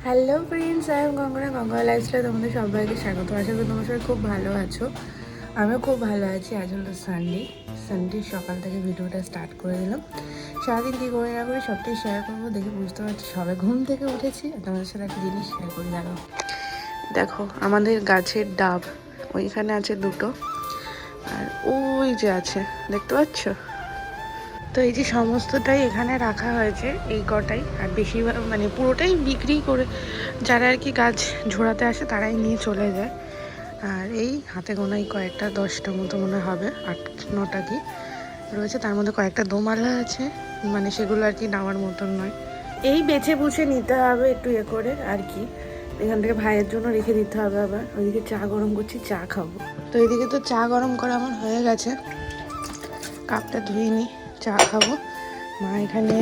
Hello friends, I am Gangana. Ganga লাইফস্টাইলে তোমাদের সবাইকে স্বাগত। আশা করি তোমার সবাই খুব ভালো আছো। আমিও খুব ভালো আছি। আজ হলো সানডে সকাল থেকে ভিডিওটা স্টার্ট করে দিলাম। সারাদিন কী করে না করি সবটাই শেয়ার করবো। দেখে বুঝতে পারছি সবাই ঘুম থেকে উঠেছি। তোমাদের সাথে একটা জিনিস শেয়ার করি, দেখো আমাদের গাছের ডাব ওইখানে আছে দুটো, আর ওই যে আছে, দেখতে পাচ্ছ? তো এই যে সমস্তটাই এখানে রাখা হয়েছে, এই কটাই। আর বেশিরভাগ মানে পুরোটাই বিক্রি করে যারা আর কি গাছ ঝোড়াতে আসে তারাই নিয়ে চলে যায়। আর এই হাতে গোনাই কয়েকটা 10টা মতো মনে হবে, 8-9টা কি রয়েছে। তার মধ্যে কয়েকটা দোমালা আছে, মানে সেগুলো আর কি নেওয়ার মতন নয়। এই বেছে বুছে নিতে হবে একটু করে আর কি। এখান থেকে ভাইয়ের জন্য রেখে দিতে হবে। আবার ওইদিকে চা গরম করছি, চা খাবো। তো এইদিকে তো চা গরম করা আমার হয়ে গেছে, কাপটা ধুয়ে নিই, চা খাবো। মা এখানে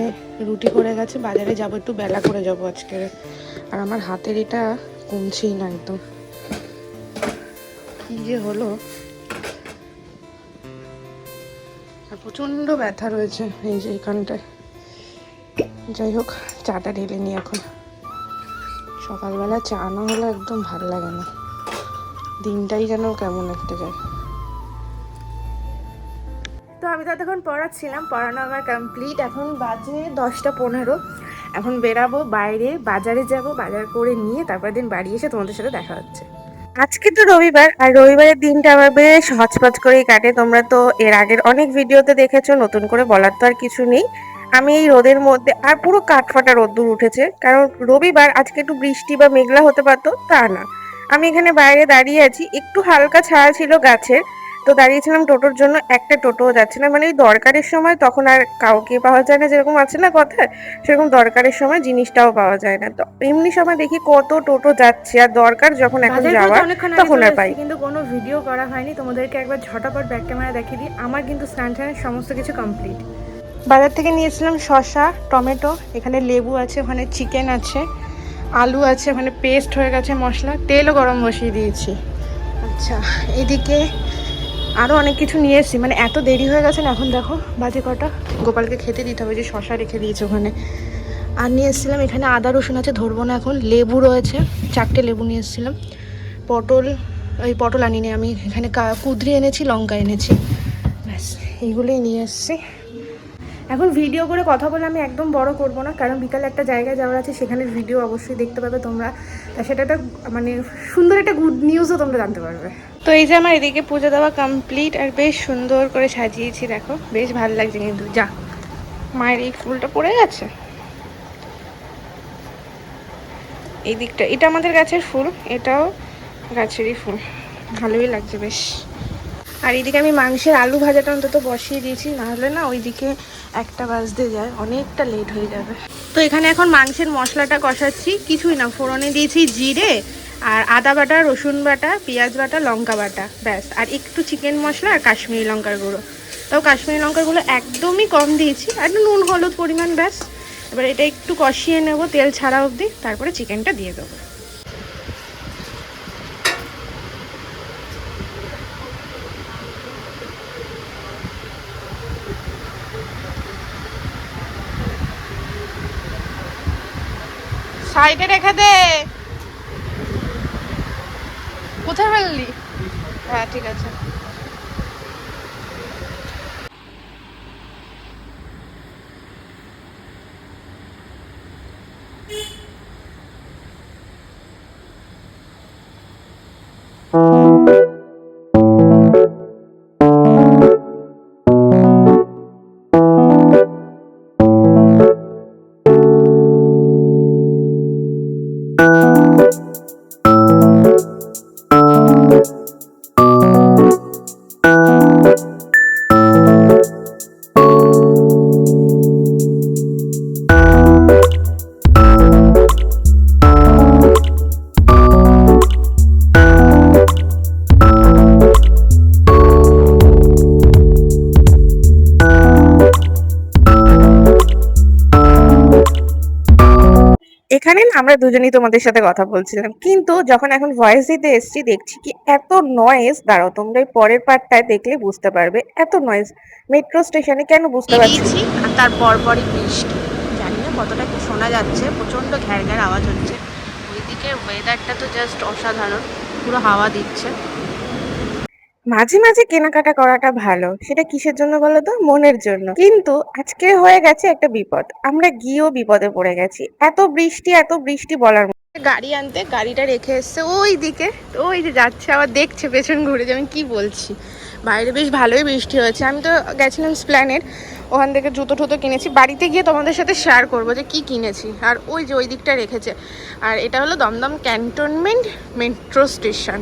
রুটি করে গেছে, বাজারে যাবো, একটু বেলা করে যাবো আজকে। আর আমার হাতের এটা কমছেই না একদম, কি যে হলো। আর প্রচণ্ড ব্যথা রয়েছে এই যে এখানটায়। যাই হোক, চাটা ঢেলে নিই এখন। সকালবেলা চা না হলে একদম ভালো লাগে না, দিনটাই যেন কেমন একটা যায়। তো আমি তো এতক্ষণ পড়াচ্ছিলাম, পড়ানো আমার কমপ্লিট। এখন বাজে 10টা 15। এখন বেরাবো বাইরে, বাজারে যাব, বাজার করে নিয়ে তারপর দিন বাড়ি এসে তোমাদের সাথে দেখা হচ্ছে। আজকে তো রবিবার, আর রবিবারের দিনটা আমার বেশ হচপচ করেই কাটে। তোমরা তো এর আগের অনেক ভিডিওতে দেখেছো, নতুন করে বলার তো আর কিছু নেই। আমি এই রোদের মধ্যে, আর পুরো কাঠফাটা রোদ্দুর উঠেছে, কারণ রবিবার। আজকে একটু বৃষ্টি বা মেঘলা হতে পারতো, তা না। আমি এখানে বাইরে দাঁড়িয়ে আছি, একটু হালকা ছায়া ছিল গাছের, তো দাঁড়িয়েছিলাম টোটোর জন্য। একটা টোটোও যাচ্ছে না, মানে এই দরকারের সময় তখন আর কাউকে পাওয়া যায় না, যেরকম আছে না কথা, সেরকম দরকারের সময় জিনিসটাও পাওয়া যায় না। তো এমনি সময় দেখি কত টোটো যাচ্ছে, আর দরকার যখন এখন যাওয়ার তখন আর পাই। কিন্তু কোনো ভিডিও করা হয়নি, তোমাদেরকে একবার ঝটাপট ব্যাক ক্যামেরা দেখিয়ে দিই। আমার কিন্তু স্নান টানের সমস্ত কিছু কমপ্লিট। বাজার থেকে নিয়েছিলাম শসা, টমেটো, এখানে লেবু আছে, ওখানে চিকেন আছে, আলু আছে, ওখানে পেস্ট হয়ে গেছে মশলা, তেলও গরম বসিয়ে দিয়েছি। আচ্ছা, এদিকে আরও অনেক কিছু নিয়ে এসেছি, মানে এত দেরি হয়ে গেছে না। এখন দেখো বাজে কটা, গোপালকে খেতে দিতে হবে, যে শসা রেখে দিয়েছে ওখানে। আর নিয়ে এসেছিলাম এখানে আদা রসুন আছে, ধরবো না এখন। লেবু রয়েছে, 4টে লেবু নিয়ে এসেছিলাম। পটল, ওই পটল আনিনি আমি, এখানে কুঁদরি এনেছি, লঙ্কা এনেছি, ব্যাস এইগুলোই নিয়ে এসেছি। এখন ভিডিও করে কথা বলে আমি একদম বড় করব না, কারণ বিকালে একটা জায়গায় যাওয়ার আছে, সেখানে ভিডিও অবশ্যই দেখতে পাবে তোমরা। তা সেটা একটা মানে সুন্দর একটা গুড নিউজও তোমরা জানতে পারবে। তো এই যে আমার এদিকে পুজো দেওয়া কমপ্লিট, আর বেশ সুন্দর করে সাজিয়েছি, দেখো বেশ ভালো লাগছে। কিন্তু যা, মায়ের এই ফুলটা পড়ে গেছে এই দিকটা, এটা আমাদের গাছের ফুল, এটাও গাছেরই ফুল, ভালোই লাগছে বেশ। আর এইদিকে আমি মাংসের আলু ভাজাটা অন্তত বসিয়ে দিয়েছি, নাহলে না ওইদিকে 1টা বাজতে যায়, অনেকটা লেট হয়ে যাবে। তো এখানে এখন মাংসের মশলাটা কষাচ্ছি, কিছুই না, ফোড়নে দিয়েছি জিরে আর আদা বাটা, রসুন বাটা, পেঁয়াজ বাটা, লঙ্কা বাটা, ব্যাস। আর একটু চিকেন মশলা আর কাশ্মীরি লঙ্কার গুঁড়ো, তাও কাশ্মীরি লঙ্কার গুঁড়ো একদমই কম দিয়েছি, আর নুন হলুদ পরিমাণ, ব্যাস। এবার এটা একটু কষিয়ে নেব তেল ছাড়া অবধি, তারপরে চিকেনটা দিয়ে দেবো। সাইডে রেখে দে। কোথায় ফেললি? হ্যাঁ ঠিক আছে। এখানে না আমরা দুজনেই তোমাদের সাথে কথা বলছিলাম, কিন্তু যখন এখন ভয়েস দিতে এসছি দেখছি কি এত নয়েজ। দাঁড়াও, তোমরা এই পরের পার্টটায় দেখলে বুঝতে পারবে এত নয়েজ। মেট্রো স্টেশনে কেন বুঝতে পারছি। আর তার পরপরই বৃষ্টি, জানি না কতটা কি শোনা যাচ্ছে, প্রচন্ড ঘ্যার ঘ্যার আওয়াজ হচ্ছে। ওয়েদারটা তো জাস্ট অসাধারণ, পুরো হাওয়া দিচ্ছে। মাঝে মাঝে কেনাকাটা করাটা ভালো, সেটা কিসের জন্য বলো তো? মনের জন্য। কিন্তু আজকে হয়ে গেছে একটা বিপদ, আমরা গিয়েও বিপদে পড়ে গেছি। এত বৃষ্টি এত বৃষ্টি বলার মতো। গাড়ি আনতে গাড়িটা রেখে এসছে ওই দিকে, ওই যে যাচ্ছে আবার দেখছে পেছন ঘুরে যে আমি কি বলছি। বাইরে বেশ ভালোই বৃষ্টি হয়েছে। আমি তো গেছিলাম স্প্ল্যানেড, ওখান থেকে জুতো টুতো কিনেছি। বাড়িতে গিয়ে তোমাদের সাথে শেয়ার করবো যে কি কিনেছি। আর ওই যে ওই দিকটা রেখেছে। আর এটা হলো দমদম ক্যান্টনমেন্ট মেট্রো স্টেশন।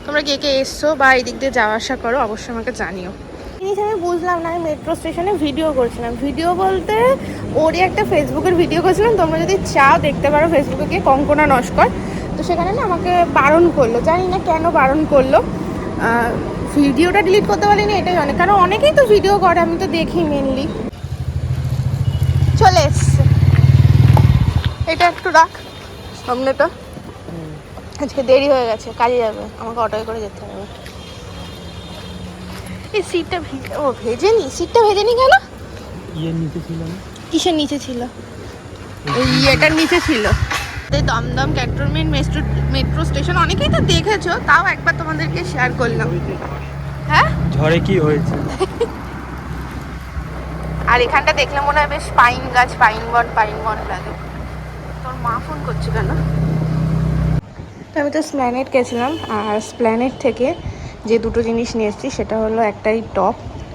তোমরা কে কে এসছো বা এই দিক দিয়ে যাওয়া আসা করো অবশ্যই আমাকে জানিও। জিনিস আমি বুঝলাম না, আমি মেট্রো স্টেশনে ভিডিও করছিলাম। ভিডিও বলতে ওরই একটা ফেসবুকের ভিডিও করছিলাম, তোমরা যদি চাও দেখতে পারো ফেসবুকে গিয়ে, কঙ্কনা নস্কর। তো সেখানে না আমাকে বারণ করলো, জানি না কেন বারণ করলো। ভিডিওটা ডিলিট করতে পারিনি এটাই অনেক, কারণ অনেকেই তো ভিডিও করে, আমি তো দেখি মেনলি। চলে এসছে, এটা একটু রাখ সামনেটা, আজকে দেরি হয়ে গেছে, কাজে যাবে, আমাকে অটোয় করে যেতে হবে। এই সিটটা ভেজেনি, সিটটা ভেজেনি কেন? নিচে ছিল না? কিসের নিচে ছিল? ওই ইয়েটার নিচে ছিল। দমদম ক্যান্টনমেন্ট মেট্রো স্টেশন অনেকেই তো দেখেছো, তাও একবার তোমাদেরকে শেয়ার করলাম। হ্যাঁ, ঝড়ে কি হয়েছে? আর এখানটা দেখলে মনে হয় বেশ পাইন গাছ, পাইন বন লাগে। তোর মা ফোন করছে কেন? তো আমি তো স্প্ল্যানেড গেছিলাম, আর স্প্ল্যানেড থেকে যে দুটো জিনিস নিয়ে এসেছি সেটা হলো একটাই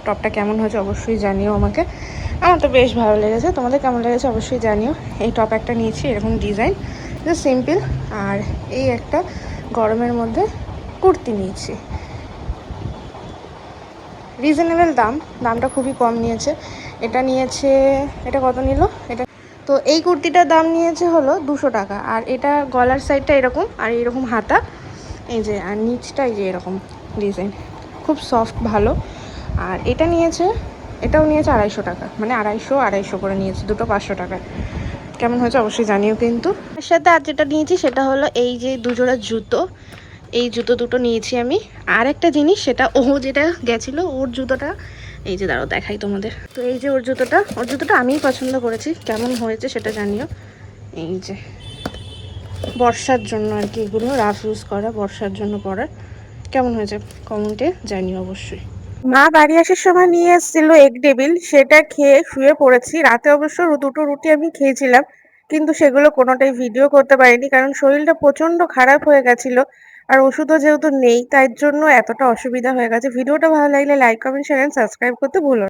টপটা কেমন হয়েছে অবশ্যই জানিও আমাকে। আমার তো বেশ ভালো লেগেছে, তোমাদের কেমন লেগেছে অবশ্যই জানিও। এই টপ একটা নিয়েছি, এরকম ডিজাইন, জাস্ট সিম্পল। আর এই একটা গরমের মধ্যে কুর্তি নিয়েছি, রিজনেবল দামটা খুবই কম নিয়েছে। এটা কত নিল এটা? তো এই কুর্তিটার দাম নিয়েছে হলো 200 টাকা। আর এটা গলার সাইডটা এরকম, আর এরকম হাতা, এই যে, আর নিচটা এই যে এরকম ডিজাইন, খুব সফট ভালো। আর এটাও নিয়েছে 250 টাকা, মানে আড়াইশো করে নিয়েছে, দুটো 500 টাকা। কেমন হয়েছে অবশ্যই জানিও কিন্তু। এর সাথে আর যেটা নিয়েছি সেটা হলো এই যে দুজোড়া জুতো, এই জুতো দুটো নিয়েছি আমি। আর একটা জিনিস, সেটা যেটা গেছিলো ওর জুতোটা, এই যে দাঁড়াও দেখাই তোমাদের। তো এই যে ওর জুতোটা আমিই পছন্দ করেছি, কেমন হয়েছে সেটা জানিও। এই যে বর্ষার জন্য আর কি, এগুলো রাফ ইউজ করা, বর্ষার জন্য পরার। কেমন হয়েছে কমেন্টে জানিও অবশ্যই। মা বাড়ি আসার সময় নিয়ে এসেছিল এগ টেবিল, সেটা খেয়ে শুয়ে পড়েছি। রাতে অবশ্য দুটো রুটি আমি খেয়েছিলাম, কিন্তু সেগুলো কোনোটাই ভিডিও করতে পারিনি, কারণ শরীরটা প্রচন্ড খারাপ হয়ে গেছিল। আর ওষুধও যেহেতু নেই, তাই জন্য এতটা অসুবিধা হয়ে গেছে। ভিডিওটা ভালো লাগলে like comment share and subscribe করতে ভুলো না।